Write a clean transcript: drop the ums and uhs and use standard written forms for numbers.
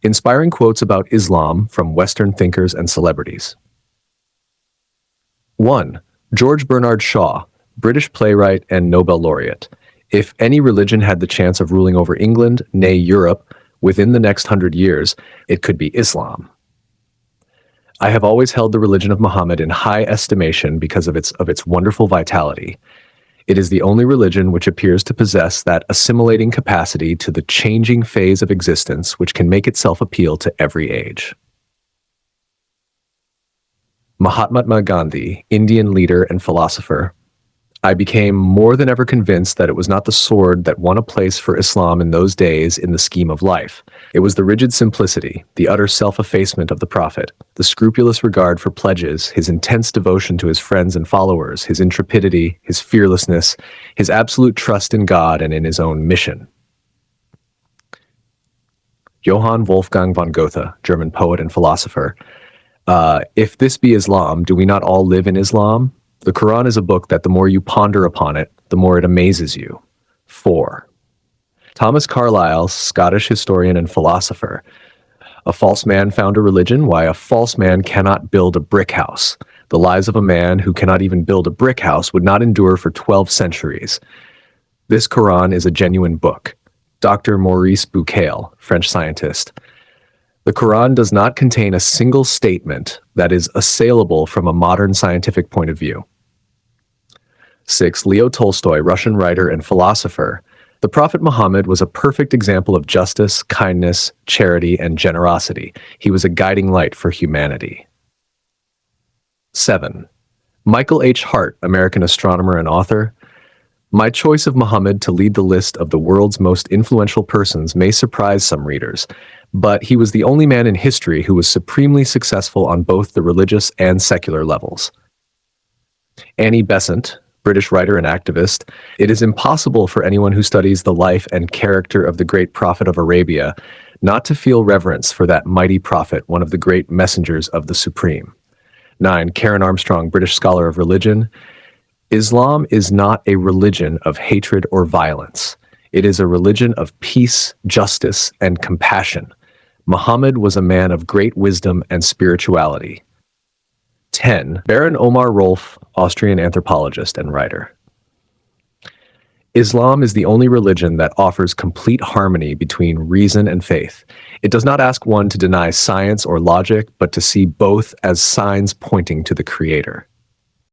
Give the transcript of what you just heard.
Inspiring quotes about Islam from Western thinkers and celebrities. 1. George Bernard Shaw, British playwright and Nobel laureate. If any religion had the chance of ruling over England, nay Europe, within the next 100 years, it could be Islam. I have always held the religion of Muhammad in high estimation because of its wonderful vitality. It is the only religion which appears to possess that assimilating capacity to the changing phase of existence which can make itself appeal to every age. Mahatma Gandhi, Indian leader and philosopher. I became more than ever convinced that it was not the sword that won a place for Islam in those days in the scheme of life. It was the rigid simplicity, the utter self-effacement of the Prophet, the scrupulous regard for pledges, his intense devotion to his friends and followers, his intrepidity, his fearlessness, his absolute trust in God and in his own mission. Johann Wolfgang von Goethe, German poet and philosopher. If this be Islam, do we not all live in Islam? The Qur'an is a book that the more you ponder upon it, the more it amazes you. 4. Thomas Carlyle, Scottish historian and philosopher. A false man found a religion. Why a false man cannot build a brick house. The lives of a man who cannot even build a brick house would not endure for 12 centuries. This Qur'an is a genuine book. Dr. Maurice Bucaille, French scientist. The Qur'an does not contain a single statement that is assailable from a modern scientific point of view. 6. Leo Tolstoy, Russian writer and philosopher. The Prophet Muhammad was a perfect example of justice, kindness, charity, and generosity. He was a guiding light for humanity. 7. Michael H. Hart, American astronomer and author. My choice of Muhammad to lead the list of the world's most influential persons may surprise some readers, but he was the only man in history who was supremely successful on both the religious and secular levels. Annie Besant, British writer and activist. It is impossible for anyone who studies the life and character of the great prophet of Arabia not to feel reverence for that mighty prophet, one of the great messengers of the Supreme. 9. Karen Armstrong, British scholar of religion. Islam is not a religion of hatred or violence. It is a religion of peace, justice, and compassion. Muhammad was a man of great wisdom and spirituality. 10. Baron Omar Rolf, Austrian anthropologist and writer. Islam is the only religion that offers complete harmony between reason and faith. It does not ask one to deny science or logic, but to see both as signs pointing to the Creator.